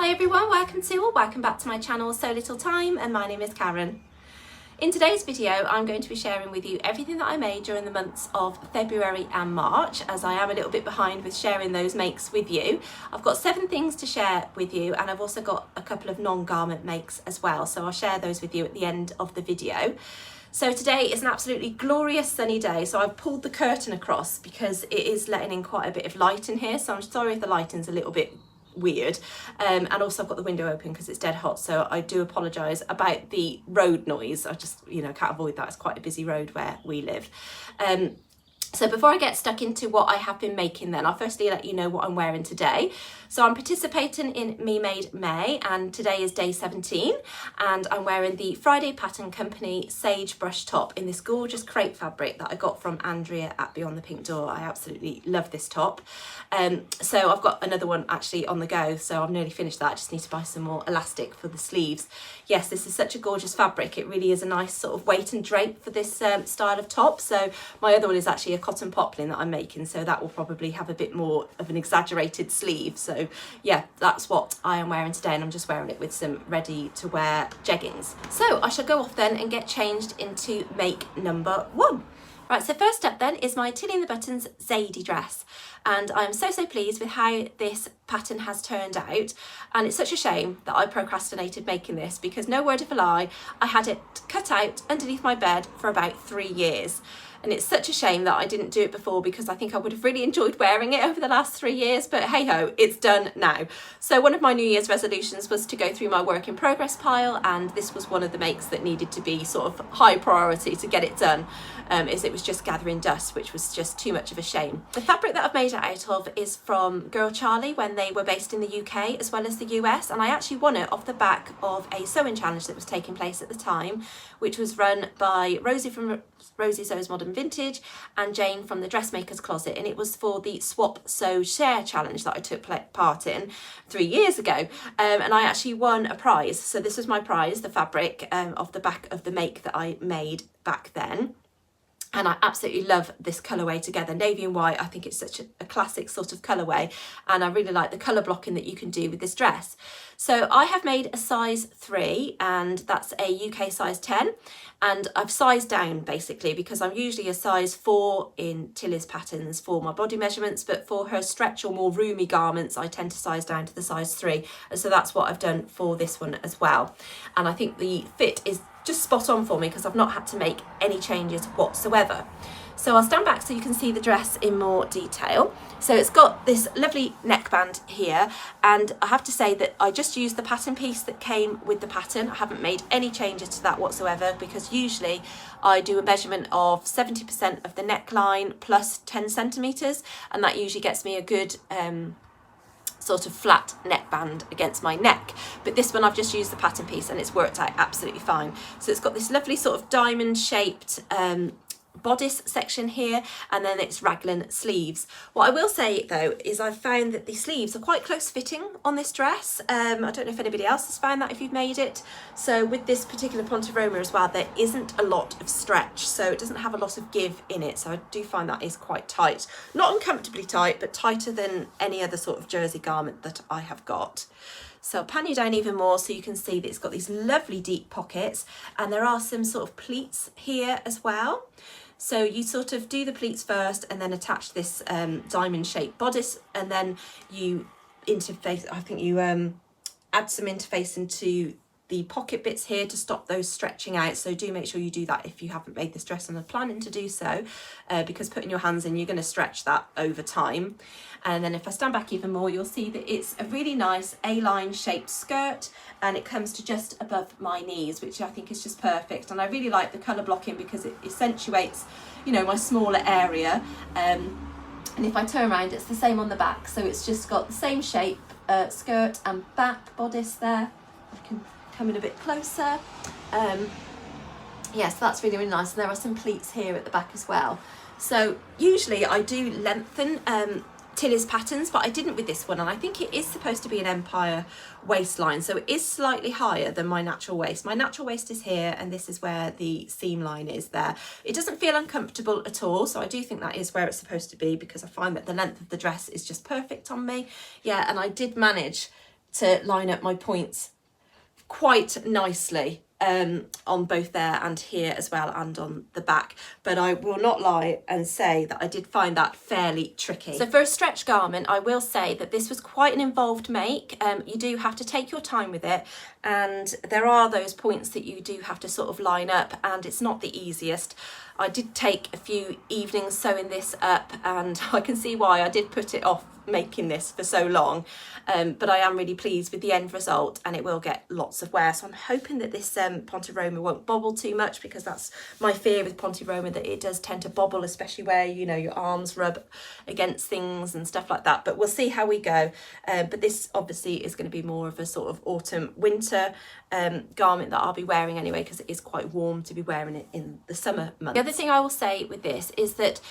Hi everyone, welcome back to my channel So Little Time, and my name is Karen. In today's video I'm going to be sharing with you everything that I made during the months of February and March, as I am a little bit behind with sharing those makes with you. I've got 7 things to share with you, and I've also got a couple of non-garment makes as well, so I'll share those with you at the end of the video. So today is an absolutely glorious sunny day, so I've pulled the curtain across because it is letting in quite a bit of light in here, so I'm sorry if the lighting's a little bit weird, and also I've got the window open because it's dead hot, so I do apologise about the road noise. I just can't avoid that. It's quite a busy road where we live. So before I get stuck into what I have been making, then I'll firstly let you know what I'm wearing today. So I'm participating in Me Made May, and today is day 17, and I'm wearing the Friday Pattern Company Sage Brush Top in this gorgeous crepe fabric that I got from Andrea at Beyond the Pink Door. I absolutely love this top. So I've got another one actually on the go, so I've nearly finished that. I just need to buy some more elastic for the sleeves. Yes, this is such a gorgeous fabric. It really is a nice sort of weight and drape for this style of top. So my other one is actually a cotton poplin that I'm making, so that will probably have a bit more of an exaggerated sleeve. So yeah, that's what I am wearing today, and I'm just wearing it with some ready to wear jeggings. So I shall go off then and get changed into make number 1. Right, so first up then is my Tilly and the Buttons Zadie dress, and I'm so pleased with how this pattern has turned out, and it's such a shame that I procrastinated making this because, no word of a lie, I had it cut out underneath my bed for about 3 years. And it's such a shame that I didn't do it before, because I think I would have really enjoyed wearing it over the last 3 years, but hey ho, it's done now. So one of my New Year's resolutions was to go through my work in progress pile, and this was one of the makes that needed to be sort of high priority to get it done, as it was just gathering dust, which was just too much of a shame. The fabric that I've made it out of is from Girl Charlie when they were based in the UK as well as the US, and I actually won it off the back of a sewing challenge that was taking place at the time, which was run by Rosie from Rosie Sews Modern Vintage and Jane from the Dressmaker's Closet, and it was for the Swap Sew Share challenge that I took part in 3 years ago, and I actually won a prize. So this was my prize, the fabric off the back of the make that I made back then. And I absolutely love this colourway together, navy and white. I think it's such a classic sort of colourway, and I really like the colour blocking that you can do with this dress. So I have made a size 3, and that's a UK size 10, and I've sized down basically because I'm usually a size 4 in Tilly's patterns for my body measurements, but for her stretch or more roomy garments I tend to size down to the size 3, and so that's what I've done for this one as well. And I think the fit is just spot on for me because I've not had to make any changes whatsoever. So I'll stand back so you can see the dress in more detail. So it's got this lovely neckband here, and I have to say that I just used the pattern piece that came with the pattern. I haven't made any changes to that whatsoever, because usually I do a measurement of 70% of the neckline plus 10 centimetres, and that usually gets me a good sort of flat neckband against my neck. But this one I've just used the pattern piece and it's worked out absolutely fine. So it's got this lovely sort of diamond shaped bodice section here, and then it's raglan sleeves. What I will say though is I've found that the sleeves are quite close fitting on this dress. I don't know if anybody else has found that if you've made it. So with this particular Ponte Roma as well, there isn't a lot of stretch, so it doesn't have a lot of give in it, so I do find that is quite tight. Not uncomfortably tight, but tighter than any other sort of jersey garment that I have got. So I'll pan you down even more so you can see that it's got these lovely deep pockets, and there are some sort of pleats here as well. So you sort of do the pleats first and then attach this diamond shaped bodice, and then you interface, I think you add some interface into the pocket bits here to stop those stretching out. So do make sure you do that if you haven't made this dress and are planning to do so, because putting your hands in, you're going to stretch that over time. And then if I stand back even more, you'll see that it's a really nice A-line shaped skirt, and it comes to just above my knees, which I think is just perfect. And I really like the colour blocking because it accentuates, you know, my smaller area. And if I turn around, it's the same on the back. So it's just got the same shape, skirt and back bodice there. I can come in a bit closer. Yes, that's really nice. And there are some pleats here at the back as well. So usually I do lengthen Tilly's patterns, but I didn't with this one, and I think it is supposed to be an empire waistline, so it is slightly higher than my natural waist. My natural waist is here, and this is where the seam line is there. It doesn't feel uncomfortable at all, so I do think that is where it's supposed to be, because I find that the length of the dress is just perfect on me. Yeah, and I did manage to line up my points quite nicely on both there and here as well, and on the back, but I will not lie and say that I did find that fairly tricky. So for a stretch garment, I will say that this was quite an involved make. You do have to take your time with it, and there are those points that you do have to sort of line up, and it's not the easiest. I did take a few evenings sewing this up, and I can see why I did put it off making this for so long, but I am really pleased with the end result, and it will get lots of wear. So I'm hoping that this Ponte Roma won't bobble too much, because that's my fear with Ponte Roma, that it does tend to bobble, especially where, you know, your arms rub against things and stuff like that. But we'll see how we go. But this obviously is going to be more of a sort of autumn winter garment that I'll be wearing anyway, because it is quite warm to be wearing it in the summer months. The other thing I will say with this is that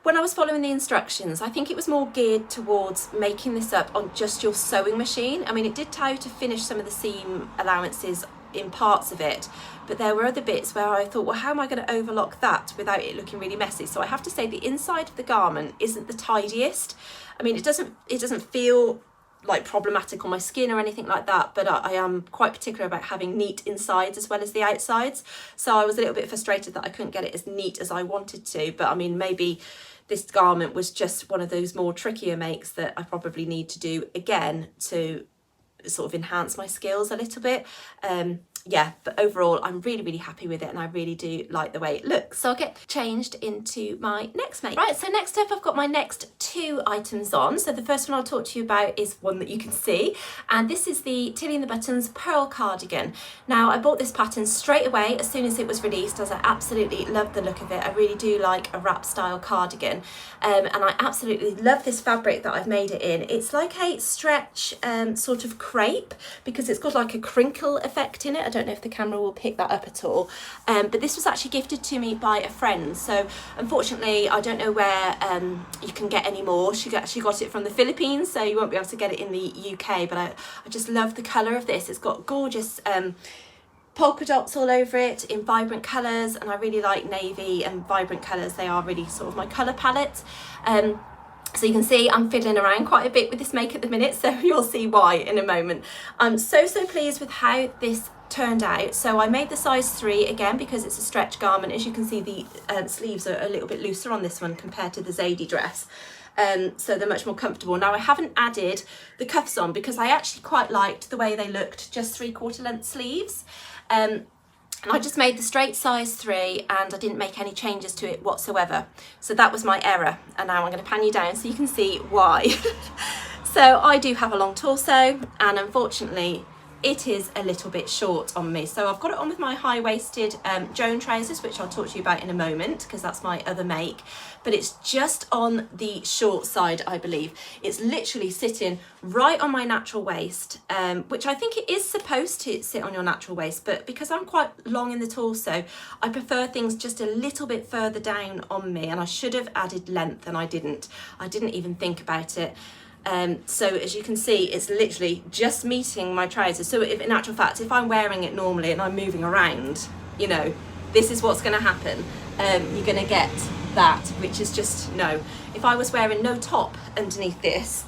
when I was following the instructions, I think it was more geared towards making this up on just your sewing machine. I mean, it did tell you to finish some of the seam allowances in parts of it, but there were other bits where I thought, well, how am I going to overlock that without it looking really messy? So I have to say the inside of the garment isn't the tidiest. I mean, it doesn't feel like problematic on my skin or anything like that, but I am quite particular about having neat insides as well as the outsides. So I was a little bit frustrated that I couldn't get it as neat as I wanted to, but I mean, maybe this garment was just one of those more trickier makes that I probably need to do again to sort of enhance my skills a little bit. Yeah, but overall I'm really, really happy with it, and I really do like the way it looks. So I'll get changed into my next make. Right, so next up I've got my next two items on. So the first one I'll talk to you about is one that you can see, and this is the Tilly and the Buttons Pearl Cardigan. Now, I bought this pattern straight away as soon as it was released, as I absolutely love the look of it. I really do like a wrap style cardigan, and I absolutely love this fabric that I've made it in. It's like a stretch sort of crepe, because it's got like a crinkle effect in it. I don't know if the camera will pick that up at all, but this was actually gifted to me by a friend, so unfortunately I don't know where you can get any more. She got it from the Philippines, so you won't be able to get it in the UK, but I just love the colour of this. It's got gorgeous polka dots all over it in vibrant colours, and I really like navy and vibrant colours. They are really sort of my colour palette. So you can see I'm fiddling around quite a bit with this make at the minute, so you'll see why in a moment. I'm so pleased with how this turned out. So I made the size 3 again, because it's a stretch garment. As you can see, the sleeves are a little bit looser on this one compared to the Zadie dress, so they're much more comfortable. Now, I haven't added the cuffs on because I actually quite liked the way they looked, just 3/4 length sleeves. And I just made the straight size 3, and I didn't make any changes to it whatsoever. So that was my error, and now I'm going to pan you down so you can see why. So I do have a long torso, and unfortunately it is a little bit short on me. So I've got it on with my high-waisted Joan trousers, which I'll talk to you about in a moment, because that's my other make, but it's just on the short side, I believe. It's literally sitting right on my natural waist, which I think it is supposed to sit on your natural waist, but because I'm quite long in the torso, I prefer things just a little bit further down on me, and I should have added length, and I didn't even think about it. So as you can see, it's literally just meeting my trousers. So if, in actual fact, if I'm wearing it normally and I'm moving around, you know, this is what's going to happen. You're going to get that, which is just, no. If I was wearing no top underneath this,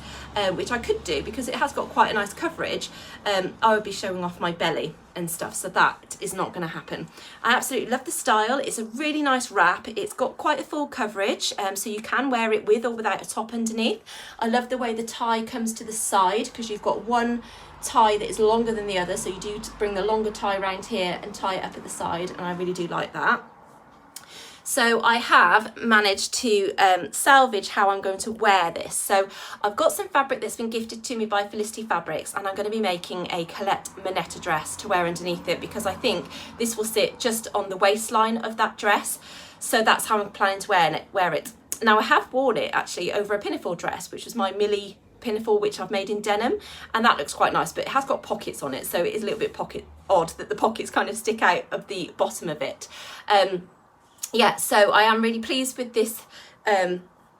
which I could do because it has got quite a nice coverage, I would be showing off my belly and stuff, so that is not going to happen. I absolutely love the style. It's a really nice wrap. It's got quite a full coverage, so you can wear it with or without a top underneath. I love the way the tie comes to the side, because you've got one tie that is longer than the other, so you do bring the longer tie around here and tie it up at the side, and I really do like that. So I have managed to salvage how I'm going to wear this. So I've got some fabric that's been gifted to me by Felicity Fabrics, and I'm going to be making a Colette Monetta dress to wear underneath it, because I think this will sit just on the waistline of that dress. So that's how I'm planning to wear it. Now, I have worn it actually over a pinafore dress, which was my Millie pinafore, which I've made in denim, and that looks quite nice, but it has got pockets on it, so it is a little bit odd that the pockets kind of stick out of the bottom of it. Yeah, so I am really pleased with this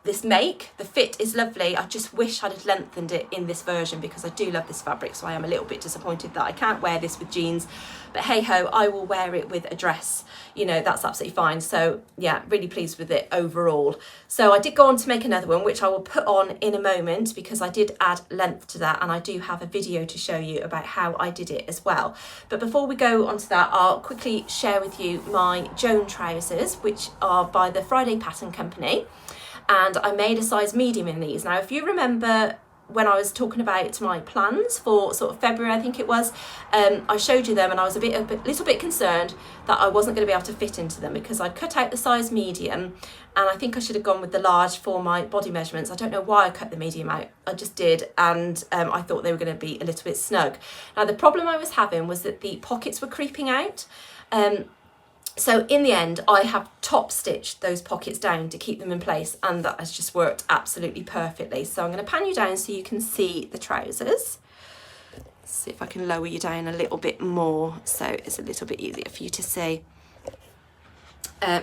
this make. The fit is lovely. I just wish I'd have lengthened it in this version because I do love this fabric, so I am a little bit disappointed that I can't wear this with jeans, but hey ho, I will wear it with a dress, you know, that's absolutely fine. So yeah, really pleased with it overall. So I did go on to make another one, which I will put on in a moment because I did add length to that, and I do have a video to show you about how I did it as well. But before we go on to that, I'll quickly share with you my Joan trousers, which are by the Friday Pattern Company. And I made a size medium in these. Now, if you remember when I was talking about my plans for sort of February, I think it was, I showed you them, and I was a little bit concerned that I wasn't going to be able to fit into them because I'd cut out the size medium, and I think I should have gone with the large for my body measurements. I don't know why I cut the medium out, I just did, and I thought they were going to be a little bit snug. Now, the problem I was having was that the pockets were creeping out. So in the end, I have top stitched those pockets down to keep them in place, and that has just worked absolutely perfectly. So I'm going to pan you down so you can see the trousers. Let's see if I can lower you down a little bit more so it's a little bit easier for you to see.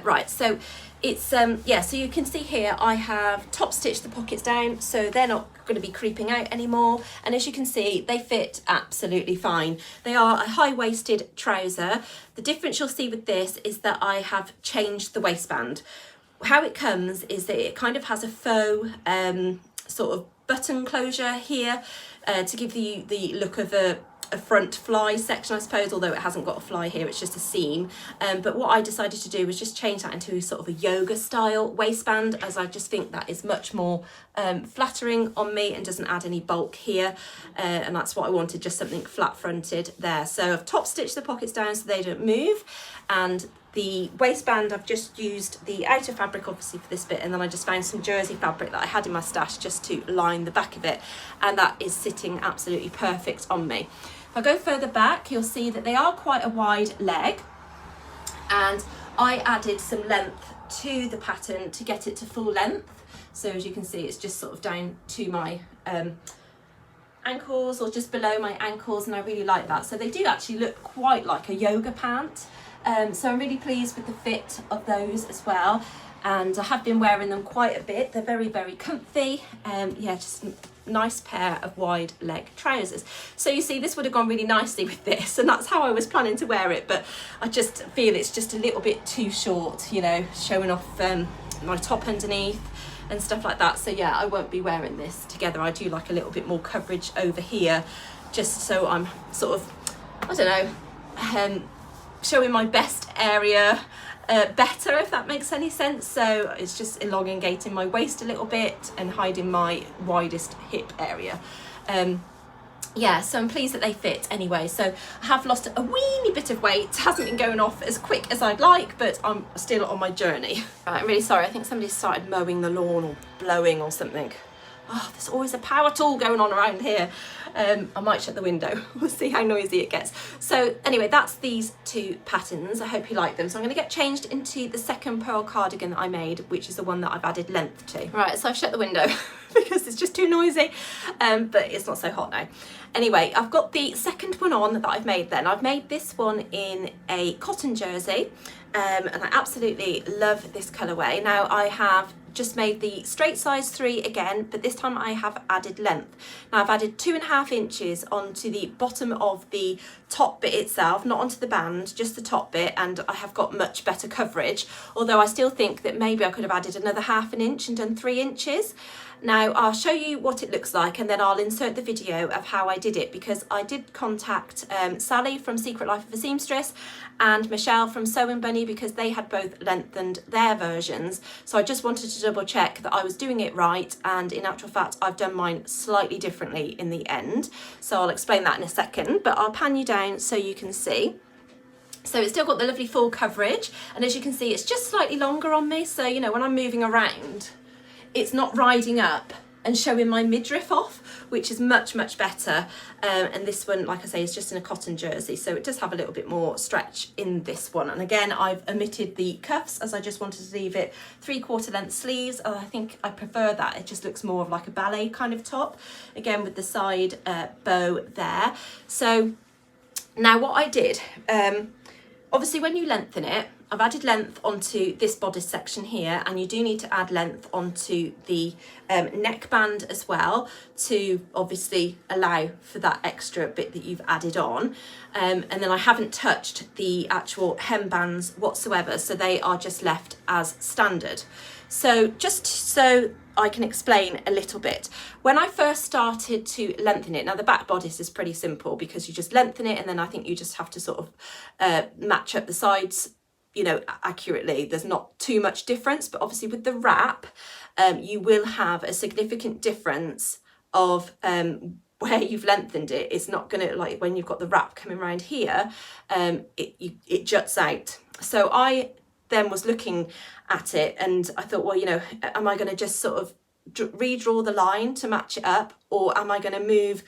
Right, so it's yeah, so you can see here I have top stitched the pockets down so they're not going to be creeping out anymore, and as you can see they fit absolutely fine. They are a high-waisted trouser. The difference you'll see with this is that I have changed the waistband. How it comes is that it kind of has a faux sort of button closure here to give you the look of a front fly section, I suppose, although it hasn't got a fly here, it's just a seam. But what I decided to do was just change that into sort of a yoga style waistband, as I just think that is much more flattering on me and doesn't add any bulk here, and that's what I wanted, just something flat fronted there. So I've top stitched the pockets down so they don't move, and the waistband I've just used the outer fabric obviously for this bit, and then I just found some jersey fabric that I had in my stash just to line the back of it, and that is sitting absolutely perfect on me. If I go further back, you'll see that they are quite a wide leg, and I added some length to the pattern to get it to full length. So as you can see, it's just sort of down to my ankles, or just below my ankles, and I really like that. So they do actually look quite like a yoga pant. So I'm really pleased with the fit of those as well, and I have been wearing them quite a bit. They're very, very comfy. Yeah, just a nice pair of wide leg trousers. So you see, this would have gone really nicely with this, and that's how I was planning to wear it, but I just feel it's just a little bit too short, you know, showing off my top underneath and stuff like that. So yeah, I won't be wearing this together. I do like a little bit more coverage over here, just so I'm sort of, I don't know, showing my best area better, if that makes any sense. So it's just elongating my waist a little bit and hiding my widest hip area. Yeah, so I'm pleased that they fit anyway. So I have lost a weeny bit of weight. It hasn't been going off as quick as I'd like, but I'm still on my journey. Right, I'm really sorry. I think somebody started mowing the lawn or blowing or something. Oh, there's always a power tool going on around here. I might shut the window. We'll see how noisy it gets. So anyway, that's these two patterns. I hope you like them. So I'm going to get changed into the second pearl cardigan that I made, which is the one that I've added length to. Right, so I've shut the window because it's just too noisy, but it's not so hot now. Anyway, I've got the second one on that I've made then. I've made this one in a cotton jersey, and I absolutely love this colourway. Now I have just made the straight size 3 again, but this time I have added length. Now I've added 2.5 inches onto the bottom of the top bit itself, not onto the band, just the top bit, and I have got much better coverage, although I still think that maybe I could have added another 1/2 inch and done 3 inches. Now I'll show you what it looks like, and then I'll insert the video of how I did it, because I did contact Sally from Secret Life of a Seamstress and Michelle from Sewing Bunny, because they had both lengthened their versions. So I just wanted to double check that I was doing it right, and in actual fact I've done mine slightly differently in the end. So I'll explain that in a second, but I'll pan you down so you can see. So it's still got the lovely full coverage, and as you can see it's just slightly longer on me, so you know, when I'm moving around it's not riding up and showing my midriff off, which is much, much better. And this one, like I say, is just in a cotton jersey, so it does have a little bit more stretch in this one. And again, I've omitted the cuffs, as I just wanted to leave it 3/4 length sleeves. I think I prefer that. It just looks more of like a ballet kind of top, again with the side bow there. So now what I did, obviously when you lengthen it, I've added length onto this bodice section here, and you do need to add length onto the neckband as well to obviously allow for that extra bit that you've added on. And then I haven't touched the actual hembands whatsoever, so they are just left as standard. So just so I can explain a little bit, when I first started to lengthen it, now the back bodice is pretty simple because you just lengthen it, and then I think you just have to sort of match up the sides, you know, accurately. There's not too much difference, but obviously with the wrap, you will have a significant difference of where you've lengthened it. It's not going to, like when you've got the wrap coming around here, it juts out. So I then was looking at it and I thought, well, you know, am I going to just sort of redraw the line to match it up, or am I going to move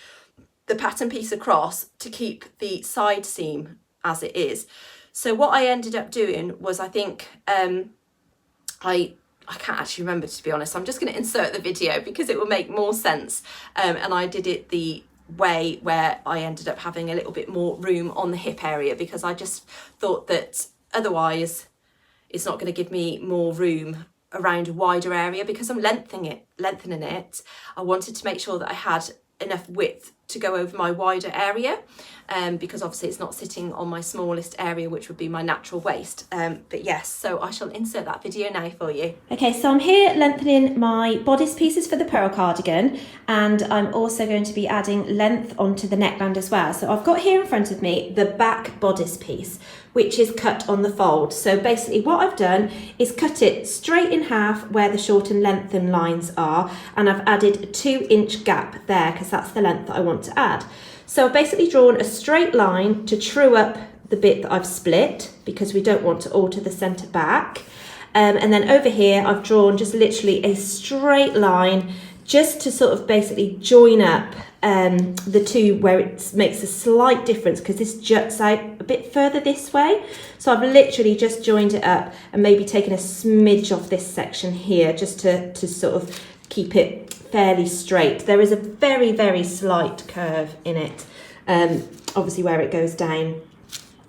the pattern piece across to keep the side seam as it is? So what I ended up doing was, I think, I can't actually remember, to be honest. I'm just going to insert the video because it will make more sense. And I did it the way where I ended up having a little bit more room on the hip area, because I just thought that otherwise it's not going to give me more room around a wider area. Because I'm lengthening it, I wanted to make sure that I had enough width to go over my wider area, because obviously it's not sitting on my smallest area, which would be my natural waist. But yes, so I shall insert that video now for you. Okay, so I'm here lengthening my bodice pieces for the pearl cardigan, and I'm also going to be adding length onto the neckband as well. So I've got here in front of me the back bodice piece, which is cut on the fold. So basically what I've done is cut it straight in half where the short and lengthen lines are, and I've added a 2-inch gap there because that's the length that I want to add. So I've basically drawn a straight line to true up the bit that I've split, because we don't want to alter the centre back. And then over here I've drawn just literally a straight line just to sort of basically join up the two where it makes a slight difference, because this juts out a bit further this way. So I've literally just joined it up and maybe taken a smidge off this section here just to sort of keep it fairly straight. There is a very, very slight curve in it, obviously where it goes down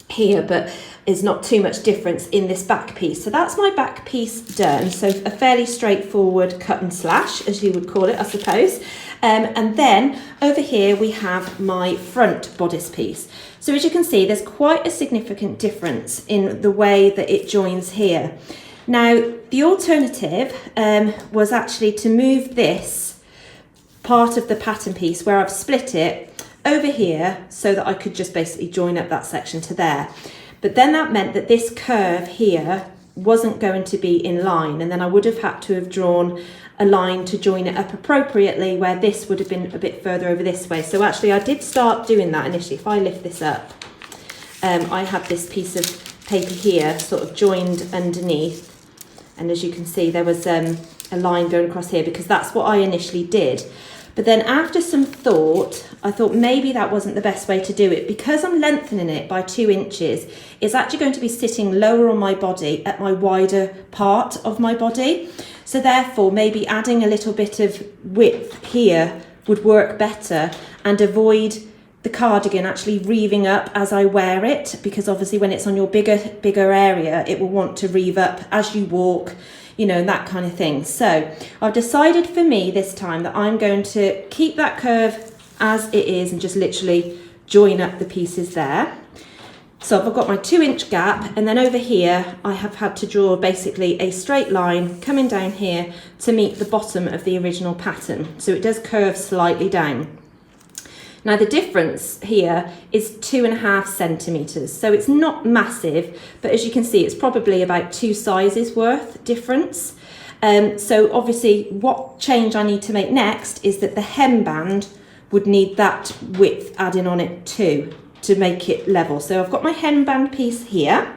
here, but there's not too much difference in this back piece. So that's my back piece done. So a fairly straightforward cut and slash, as you would call it, I suppose. And then over here we have my front bodice piece. So as you can see, there's quite a significant difference in the way that it joins here. Now, the alternative was actually to move this part of the pattern piece where I've split it over here so that I could just basically join up that section to there. But then that meant that this curve here wasn't going to be in line, and then I would have had to have drawn a line to join it up appropriately, where this would have been a bit further over this way. So actually I did start doing that initially. If I lift this up, I had this piece of paper here sort of joined underneath, and as you can see there was a line going across here because that's what I initially did. But then after some thought, I thought maybe that wasn't the best way to do it. Because I'm lengthening it by 2 inches, it's actually going to be sitting lower on my body at my wider part of my body. So therefore, maybe adding a little bit of width here would work better and avoid the cardigan actually reeving up as I wear it, because obviously when it's on your bigger area, it will want to reeve up as you walk, you know, that kind of thing. So I've decided for me this time that I'm going to keep that curve as it is and just literally join up the pieces there. So I've got my 2-inch gap, and then over here I have had to draw basically a straight line coming down here to meet the bottom of the original pattern. So it does curve slightly down. Now the difference here is 2.5 centimetres, so it's not massive, but as you can see it's probably about 2 sizes worth difference. So obviously what change I need to make next is that the hemband would need that width added on it too to make it level. So I've got my hemband piece here,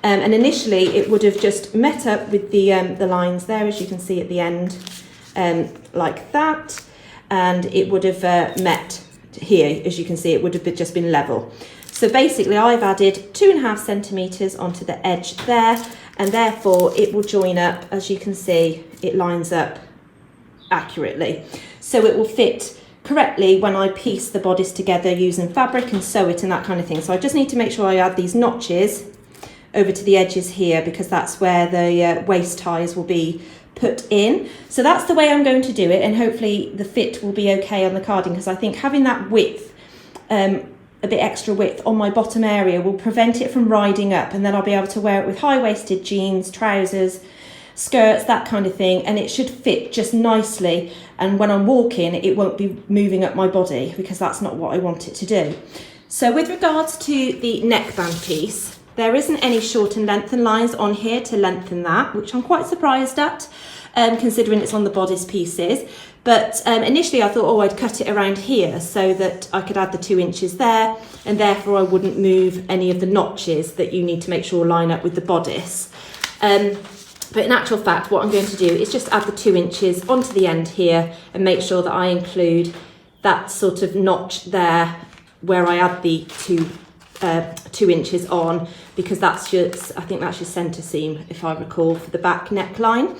and initially it would have just met up with the lines there, as you can see at the end, like that, and it would have met here, as you can see, it would have just been level. So basically I've added 2.5 centimetres onto the edge there, and therefore it will join up. As you can see, it lines up accurately, so it will fit correctly when I piece the bodice together using fabric and sew it and that kind of thing. So I just need to make sure I add these notches over to the edges here, because that's where the waist ties will be put in. So that's the way I'm going to do it, and hopefully the fit will be okay on the cardigan, because I think having that width, a bit extra width on my bottom area, will prevent it from riding up, and then I'll be able to wear it with high-waisted jeans, trousers, skirts, that kind of thing, and it should fit just nicely. And when I'm walking, it won't be moving up my body, because that's not what I want it to do. So with regards to the neckband piece, there isn't any short and lengthen lines on here to lengthen that, which I'm quite surprised at, considering it's on the bodice pieces. But initially I thought, oh, I'd cut it around here so that I could add the 2 inches there, and therefore I wouldn't move any of the notches that you need to make sure line up with the bodice. But in actual fact, what I'm going to do is just add the 2 inches onto the end here and make sure that I include that sort of notch there where I add the 2 inches on, because that's just, I think that's your centre seam, if I recall, for the back neckline.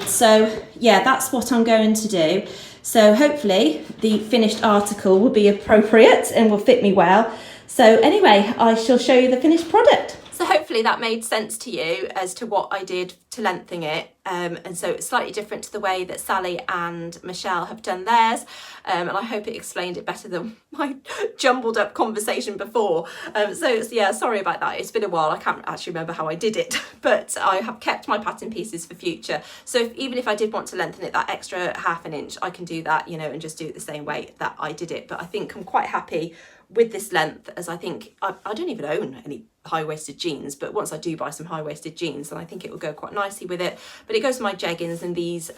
So yeah, that's what I'm going to do. So hopefully the finished article will be appropriate and will fit me well. So anyway, I shall show you the finished product. So hopefully that made sense to you as to what I did to lengthen it. And so it's slightly different to the way that Sally and Michelle have done theirs. And I hope it explained it better than my jumbled up conversation before. So yeah, sorry about that. It's been a while. I can't actually remember how I did it, but I have kept my pattern pieces for future. So even if I did want to lengthen it that extra ½ an inch, I can do that, you know, and just do it the same way that I did it. But I think I'm quite happy with this length, as I think I don't even own any high-waisted jeans, but once I do buy some high-waisted jeans, then I think it will go quite nicely with it. But it goes with my jeggings and these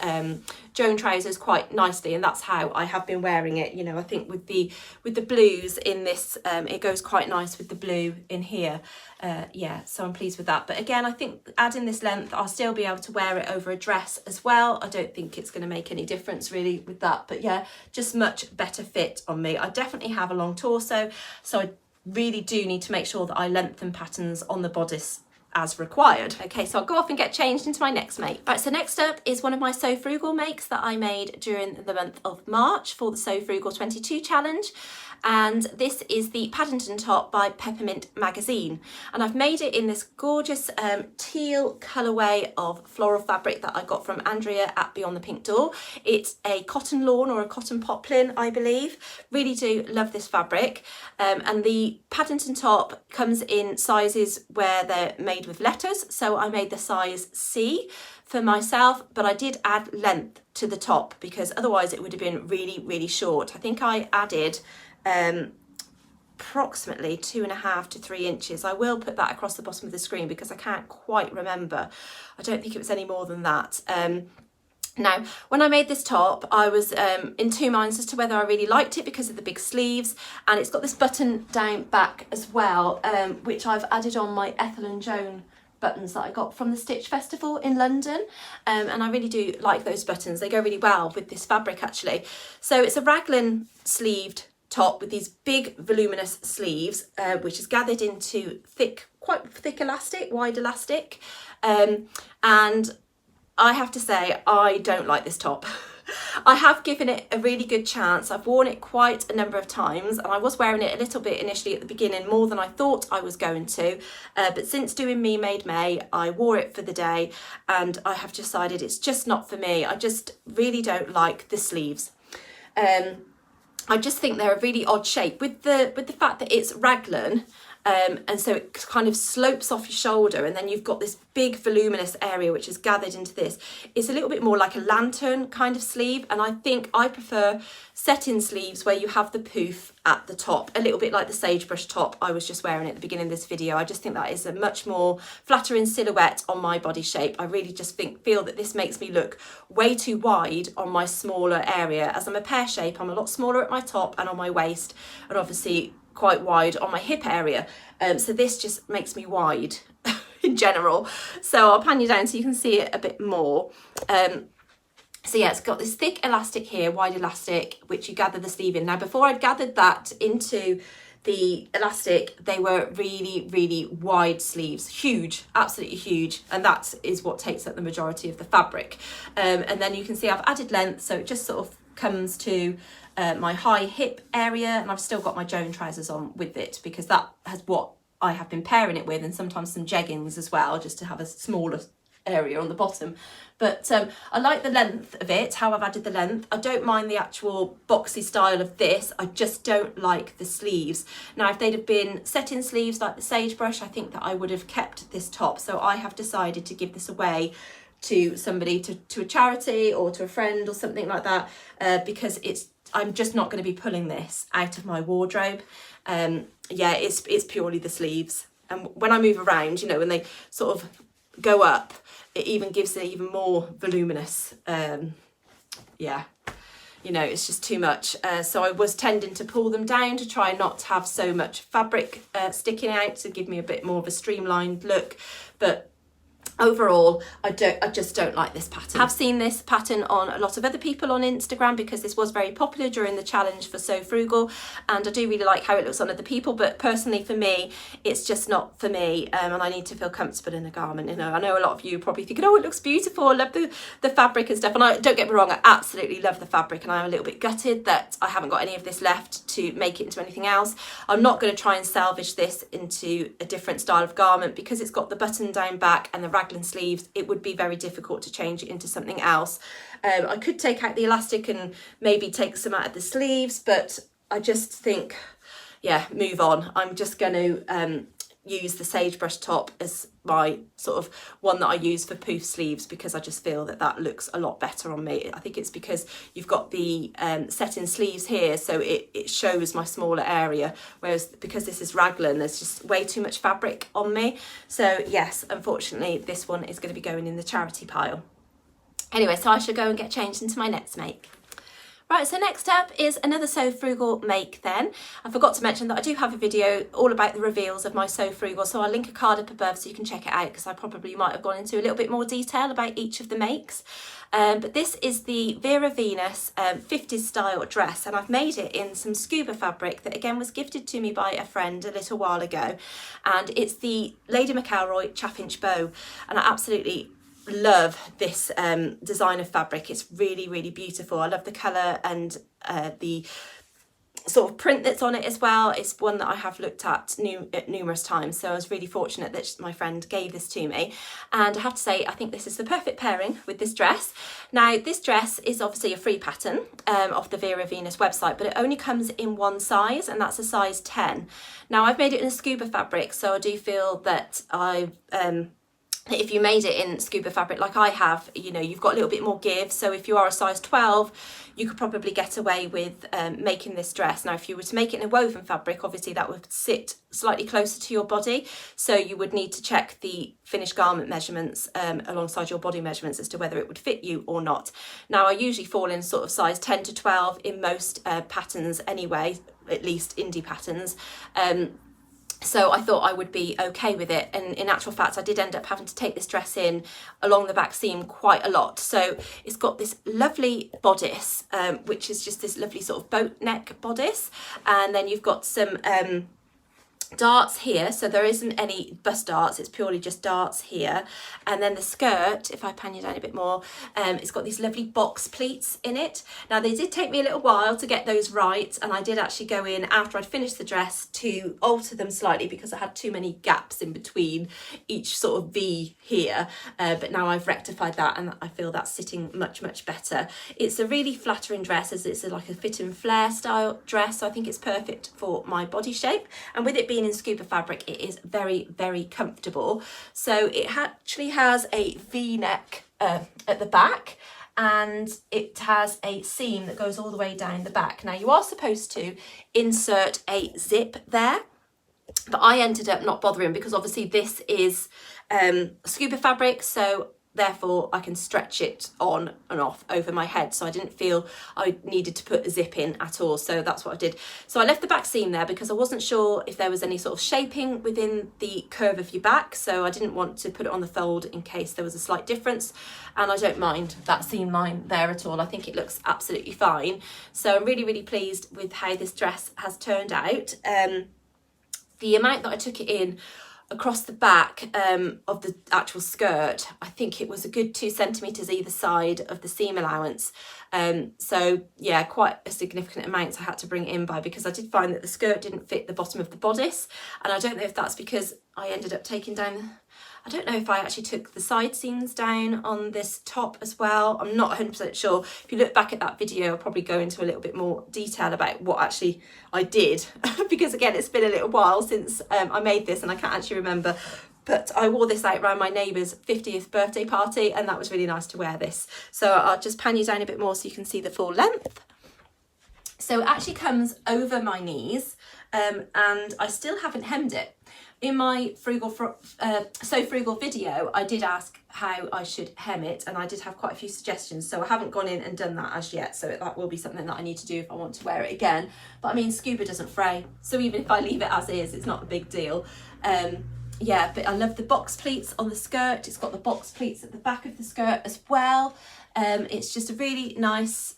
Joan trousers quite nicely, and that's how I have been wearing it. You know, I think with the blues in this, it goes quite nice with the blue in here. Yeah, so I'm pleased with that. But again, I think adding this length, I'll still be able to wear it over a dress as well. I don't think it's going to make any difference really with that, but yeah, just much better fit on me. I definitely have a long torso, so I really do need to make sure that I lengthen patterns on the bodice as required. Okay, so I'll go off and get changed into my next make. Right, so next up is one of my So Frugal makes that I made during the month of March for the So Frugal 22 challenge. And this is the Paddington top by Peppermint magazine, and I've made it in this gorgeous teal colourway of floral fabric that I got from Andrea at Beyond the Pink Door. It's a cotton lawn or a cotton poplin, I believe. Really do love this fabric, and the Paddington top comes in sizes where they're made with letters, so I made the size C for myself, but I did add length to the top because otherwise it would have been really, really short. I think I added approximately 2.5 to 3 inches. I will put that across the bottom of the screen because I can't quite remember. I don't think it was any more than that. Now, when I made this top, I was in two minds as to whether I really liked it because of the big sleeves, and it's got this button down back as well, which I've added on my Ethel and Joan buttons that I got from the Stitch Festival in London, and I really do like those buttons. They go really well with this fabric actually. So it's a raglan sleeved top with these big voluminous sleeves, which is gathered into quite thick elastic, wide elastic, and I have to say I don't like this top. I have given it a really good chance. I've worn it quite a number of times, and I was wearing it a little bit initially at the beginning, more than I thought I was going to, but since doing Me Made May, I wore it for the day and I have decided it's just not for me. I just really don't like the sleeves. I just think they're a really odd shape with the fact that it's raglan, and so it kind of slopes off your shoulder, and then you've got this big voluminous area which is gathered into this. It's a little bit more like a lantern kind of sleeve, and I think I prefer set-in sleeves where you have the poof at the top, a little bit like the sagebrush top I was just wearing at the beginning of this video. I just think that is a much more flattering silhouette on my body shape. I really just feel that this makes me look way too wide on my smaller area. As I'm a pear shape, I'm a lot smaller at my top and on my waist, and obviously quite wide on my hip area, so this just makes me wide in general. So I'll pan you down so you can see it a bit more. So yeah, it's got this thick elastic here, wide elastic, which you gather the sleeve in. Now before I'd gathered that into the elastic, they were really, really wide sleeves, huge, absolutely huge, and that is what takes up the majority of the fabric. And then you can see I've added length, so it just sort of comes to my high hip area, and I've still got my Joan trousers on with it because that has what I have been pairing it with, and sometimes some jeggings as well, just to have a smaller area on the bottom. But I like the length of it, how I've added the length. I don't mind the actual boxy style of this, I just don't like the sleeves. Now if they'd have been set-in sleeves like the sagebrush, I think that I would have kept this top. So I have decided to give this away to somebody, to a charity or to a friend or something like that, because I'm just not going to be pulling this out of my wardrobe. Yeah, it's purely the sleeves, and when I move around, you know, when they sort of go up, it even gives it even more voluminous. Yeah, you know, it's just too much. So I was tending to pull them down to try not to have so much fabric sticking out, to give me a bit more of a streamlined look. But overall, I just don't like this pattern. I've seen this pattern on a lot of other people on Instagram, because this was very popular during the challenge for So Frugal, and I do really like how it looks on other people, but personally for me, it's just not for me, and I need to feel comfortable in a garment. You know, I know a lot of you are probably thinking, oh, it looks beautiful, I love the fabric and stuff, and don't get me wrong, I absolutely love the fabric, and I'm a little bit gutted that I haven't got any of this left to make it into anything else. I'm not going to try and salvage this into a different style of garment, because it's got the button down back and the raglan sleeves. It would be very difficult to change it into something else. I could take out the elastic and maybe take some out of the sleeves, but I just think, yeah, move on. I'm just going to use the sagebrush top as my sort of one that I use for poof sleeves, because I just feel that that looks a lot better on me. I think it's because you've got the set-in sleeves here, so it shows my smaller area, whereas because this is raglan, there's just way too much fabric on me. So yes, unfortunately this one is going to be going in the charity pile. Anyway, so I should go and get changed into my next make. Right, so next up is another So Frugal make then. I forgot to mention that I do have a video all about the reveals of my So Frugal, so I'll link a card up above so you can check it out, because I probably might have gone into a little bit more detail about each of the makes. But this is the Vera Venus 50s style dress, and I've made it in some scuba fabric that again was gifted to me by a friend a little while ago, and it's the Lady McElroy chaffinch bow, and I absolutely love this design of fabric. It's really, really beautiful. I love the colour and the sort of print that's on it as well. It's one that I have looked at numerous times, so I was really fortunate that my friend gave this to me, and I have to say I think this is the perfect pairing with this dress. Now this dress is obviously a free pattern off the Vera Venus website, but it only comes in one size, and that's a size 10. Now I've made it in a scuba fabric, so I do feel that if you made it in scuba fabric like I have, you know, you've got a little bit more give. So if you are a size 12, you could probably get away with making this dress. Now, if you were to make it in a woven fabric, obviously that would sit slightly closer to your body. So you would need to check the finished garment measurements alongside your body measurements as to whether it would fit you or not. Now, I usually fall in sort of size 10 to 12 in most patterns anyway, at least indie patterns. So I thought I would be okay with it, and in actual fact I did end up having to take this dress in along the back seam quite a lot. So it's got this lovely bodice, which is just this lovely sort of boat neck bodice, and then you've got some darts here, so there isn't any bust darts, it's purely just darts here. And then the skirt, if I pan you down a bit more, it's got these lovely box pleats in it. Now they did take me a little while to get those right, and I did actually go in after I'd finished the dress to alter them slightly because I had too many gaps in between each sort of V here, but now I've rectified that and I feel that's sitting much better. It's a really flattering dress, as it's like a fit and flare style dress, so I think it's perfect for my body shape, and with it being in scuba fabric, it is very comfortable. So it actually has a V-neck at the back, and it has a seam that goes all the way down the back. Now you are supposed to insert a zip there, but I ended up not bothering because obviously this is scuba fabric, so therefore I can stretch it on and off over my head, so I didn't feel I needed to put a zip in at all, so that's what I did. So I left the back seam there because I wasn't sure if there was any sort of shaping within the curve of your back, so I didn't want to put it on the fold in case there was a slight difference, and I don't mind that seam line there at all. I think it looks absolutely fine, so I'm really pleased with how this dress has turned out. The amount that I took it in across the back of the actual skirt. I think it was a good 2 centimetres either side of the seam allowance. So yeah, quite a significant amount I had to bring it in by, because I did find that the skirt didn't fit the bottom of the bodice, and I don't know if that's because I ended up taking down, I don't know if I actually took the side seams down on this top as well. I'm not 100% sure. If you look back at that video, I'll probably go into a little bit more detail about what actually I did because again, it's been a little while since I made this and I can't actually remember. But I wore this out around my neighbour's 50th birthday party, and that was really nice to wear this. So I'll just pan you down a bit more so you can see the full length. So it actually comes over my knees, and I still haven't hemmed it. In my So Frugal video, I did ask how I should hem it, and I did have quite a few suggestions, so I haven't gone in and done that as yet, so that will be something that I need to do if I want to wear it again. But I mean, scuba doesn't fray, so even if I leave it as is, it's not a big deal. Yeah, but I love the box pleats on the skirt. It's got the box pleats at the back of the skirt as well. It's just a really nice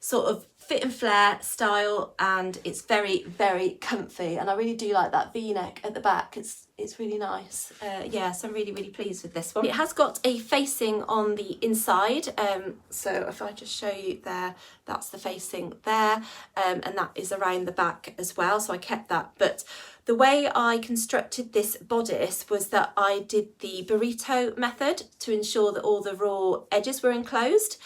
sort of fit and flare style, and it's very, very comfy, and I really do like that V-neck at the back. It's really nice. Yeah, so I'm really, really pleased with this one. It has got a facing on the inside, so if I just show you there, that's the facing there, and that is around the back as well, so I kept that. But the way I constructed this bodice was that I did the burrito method to ensure that all the raw edges were enclosed.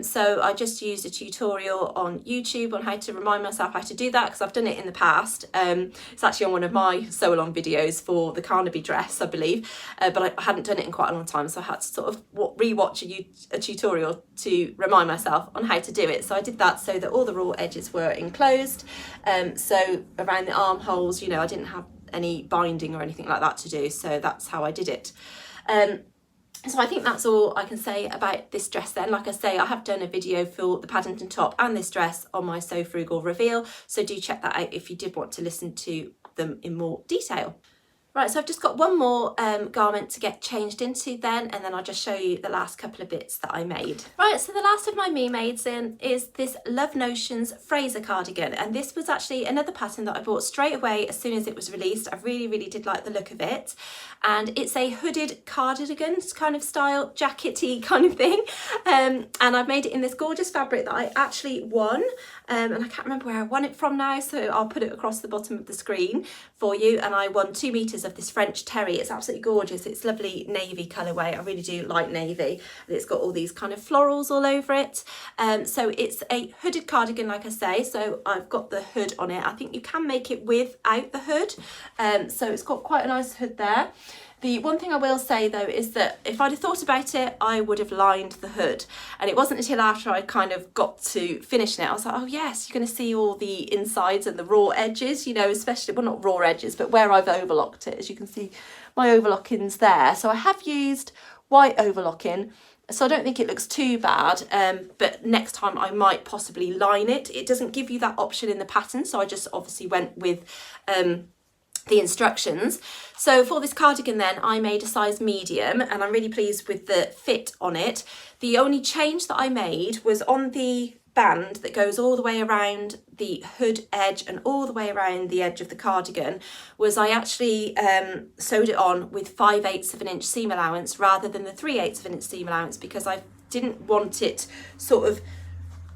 So I just used a tutorial on YouTube on how to remind myself how to do that, because I've done it in the past. It's actually on one of my sew along videos for the Carnaby dress, I believe, but I hadn't done it in quite a long time, so I had to sort of re-watch a tutorial to remind myself on how to do it. So I did that so that all the raw edges were enclosed. So around the armholes, you know, I didn't have any binding or anything like that to do, so that's how I did it. So I think that's all I can say about this dress then. Like I say, I have done a video for the Paddington top and this dress on my So Frugal reveal, so do check that out if you did want to listen to them in more detail. Right, so I've just got one more garment to get changed into then, and then I'll just show you the last couple of bits that I made. Right, so the last of my me-mades in is this Love Notions Fraser cardigan, and this was actually another pattern that I bought straight away as soon as it was released. I really, really did like the look of it, and it's a hooded cardigan kind of style, jackety kind of thing, and I've made it in this gorgeous fabric that I actually won, and I can't remember where I won it from now, so I'll put it across the bottom of the screen for you, and I won 2 meters of this French terry. It's absolutely gorgeous. It's lovely navy colourway. I really do like navy, and it's got all these kind of florals all over it. So it's a hooded cardigan, like I say, so I've got the hood on it. I think you can make it without the hood, so it's got quite a nice hood there. The one thing I will say though is that if I'd have thought about it, I would have lined the hood, and it wasn't until after I kind of got to finishing it, I was like, oh yes, you're going to see all the insides and the raw edges, you know, especially, well, not raw edges, but where I've overlocked it. As you can see, my overlocking's there. So I have used white overlocking, so I don't think it looks too bad, but next time I might possibly line it. It doesn't give you that option in the pattern, so I just obviously went with the instructions. So for this cardigan then, I made a size medium, and I'm really pleased with the fit on it. The only change that I made was on the band that goes all the way around the hood edge and all the way around the edge of the cardigan, was I actually sewed it on with 5/8 of an inch seam allowance rather than the 3/8 of an inch seam allowance, because I didn't want it sort of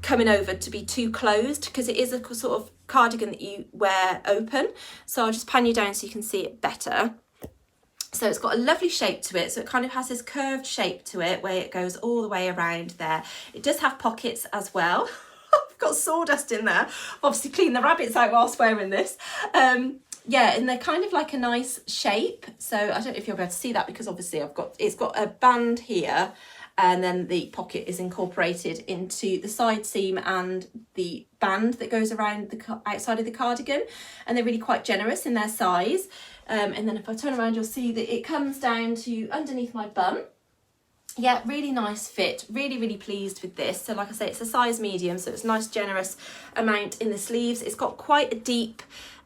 coming over to be too closed, because it is a sort of cardigan that you wear open. So I'll just pan you down so you can see it better. So it's got a lovely shape to it, so it kind of has this curved shape to it where it goes all the way around there. It does have pockets as well. I've got sawdust in there. Obviously clean the rabbits out whilst wearing this. Yeah, and they're kind of like a nice shape, so I don't know if you'll be able to see that, because obviously it's got a band here, and then the pocket is incorporated into the side seam and the band that goes around the outside of the cardigan, and they're really quite generous in their size. And then if I turn around, you'll see that it comes down to underneath my bum. Yeah, really nice fit. Really, really pleased with this. So like I say, it's a size medium, so it's a nice generous amount in the sleeves. It's got quite a deep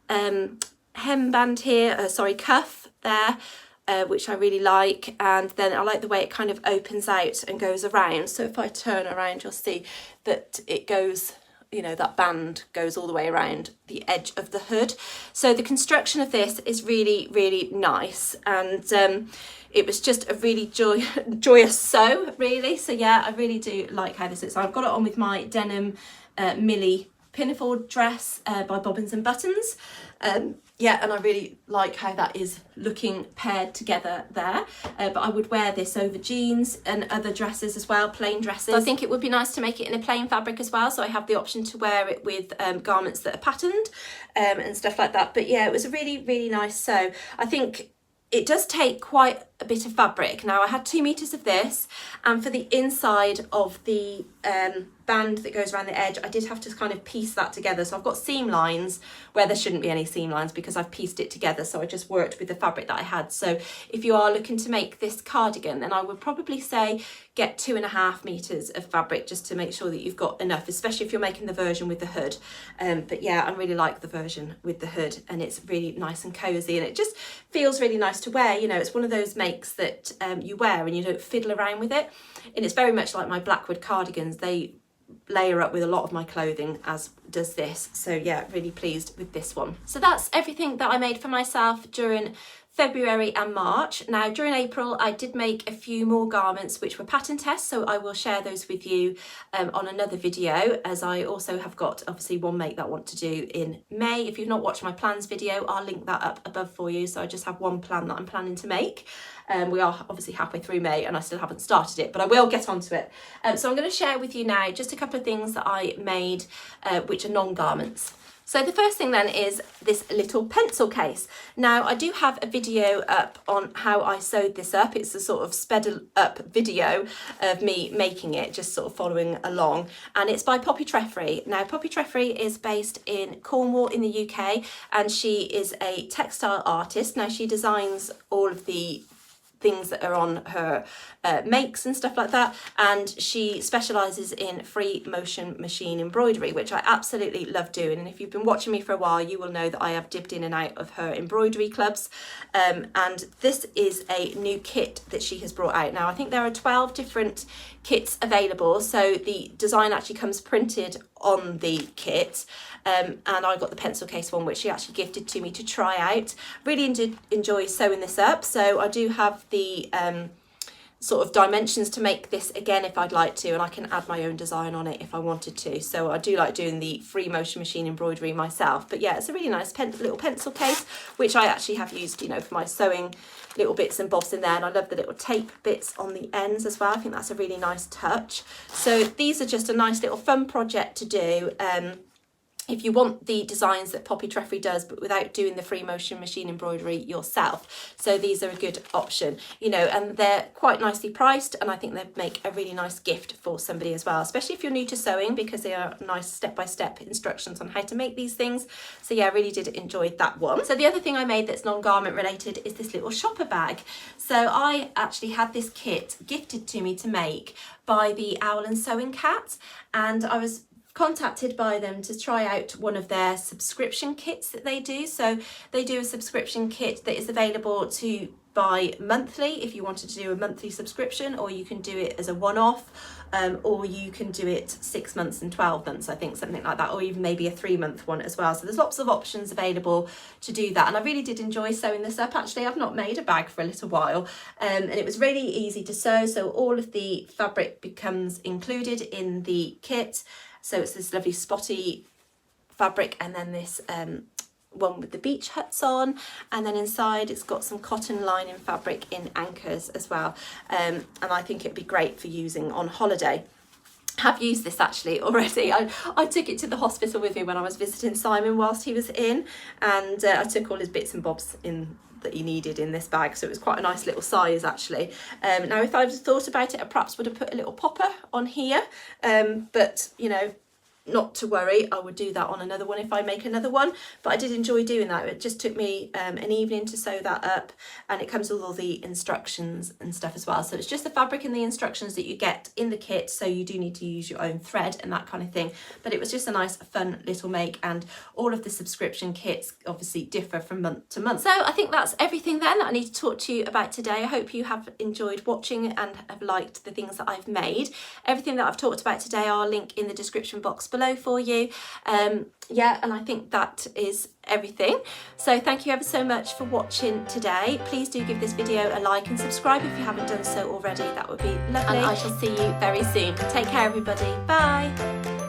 hemband here, cuff there, which I really like, and then I like the way it kind of opens out and goes around. So if I turn around, you'll see that it goes you know, that band goes all the way around the edge of the hood. So the construction of this is really, really nice, and it was just a really joyous sew, really. So yeah, I really do like how this is. So I've got it on with my denim Millie pinafore dress by Bobbins and Buttons. Yeah, and I really like how that is looking paired together there. But I would wear this over jeans and other dresses as well, plain dresses. So I think it would be nice to make it in a plain fabric as well, so I have the option to wear it with garments that are patterned and stuff like that. But yeah, it was a really, really nice sew. I think it does take quite a bit of fabric. Now I had 2 meters of this, and for the inside of the band that goes around the edge, I did have to kind of piece that together. So I've got seam lines where there shouldn't be any seam lines because I've pieced it together. So I just worked with the fabric that I had. So if you are looking to make this cardigan, then I would probably say get 2.5 meters of fabric just to make sure that you've got enough, especially if you're making the version with the hood. But yeah, I really like the version with the hood, and it's really nice and cozy, and it just feels really nice to wear. You know, it's one of those makes that you wear and you don't fiddle around with it. And it's very much like my Blackwood cardigans. They layer up with a lot of my clothing, as does this. So yeah, really pleased with this one. So that's everything that I made for myself during February and March. Now during April I did make a few more garments which were pattern tests, so I will share those with you on another video, as I also have got obviously one make that I want to do in May. If you've not watched my plans video, I'll link that up above for you. So I just have one plan that I'm planning to make. We are obviously halfway through May and I still haven't started it, but I will get onto it. So I'm going to share with you now just a couple of things that I made which are non-garments. So the first thing then is this little pencil case. Now I do have a video up on how I sewed this up. It's a sort of sped up video of me making it, just sort of following along, and it's by Treffry. Now Treffry is based in Cornwall in the UK, and she is a textile artist. Now she designs all of the things that are on her makes and stuff like that, and she specialises in free motion machine embroidery, which I absolutely love doing. And if you've been watching me for a while, you will know that I have dipped in and out of her embroidery clubs, and this is a new kit that she has brought out. Now I think there are 12 different kits available, so the design actually comes printed on the kit, and I got the pencil case one, which she actually gifted to me to try out. Really enjoy sewing this up. So I do have the sort of dimensions to make this again if I'd like to, and I can add my own design on it if I wanted to. So I do like doing the free motion machine embroidery myself. But yeah, it's a really nice little pencil case, which I actually have used, you know, for my sewing little bits and bobs in there. And I love the little tape bits on the ends as well. I think that's a really nice touch. So these are just a nice little fun project to do. If you want the designs that Treffry does, but without doing the free motion machine embroidery yourself. So these are a good option, you know, and they're quite nicely priced, and I think they make a really nice gift for somebody as well, especially if you're new to sewing, because they are nice step-by-step instructions on how to make these things. So yeah, I really did enjoy that one. So the other thing I made that's non-garment related is this little shopper bag. So I actually had this kit gifted to me to make by the Owl and Sewing Cat, and I was contacted by them to try out one of their subscription kits that they do. So they do a subscription kit that is available to buy monthly if you wanted to do a monthly subscription, or you can do it as a one-off, or you can do it 6 months and 12 months, I think, something like that, or even maybe a 3-month one as well. So there's lots of options available to do that, and I really did enjoy sewing this up. Actually, I've not made a bag for a little while, and it was really easy to sew. So all of the fabric becomes included in the kit. So it's this lovely spotty fabric, and then this one with the beach huts on, and then inside it's got some cotton lining fabric in anchors as well, and I think it'd be great for using on holiday. Have used this actually already. I took it to the hospital with me when I was visiting Simon whilst he was in, and I took all his bits and bobs in that he needed in this bag, so it was quite a nice little size actually. Now if I'd thought about it, I perhaps would have put a little popper on here, but you know, not to worry, I would do that on another one if I make another one. But I did enjoy doing that. It just took me an evening to sew that up, and it comes with all the instructions and stuff as well. So it's just the fabric and the instructions that you get in the kit, so you do need to use your own thread and that kind of thing. But it was just a nice fun little make, and all of the subscription kits obviously differ from month to month. So I think that's everything then that I need to talk to you about today. I hope you have enjoyed watching and have liked the things that I've made. Everything that I've talked about today I'll link in the description box below. below for you. Yeah, and I think that is everything. So thank you ever so much for watching today. Please do give this video a like and subscribe if you haven't done so already. That would be lovely. And I shall see you very soon. Take care, everybody. Bye.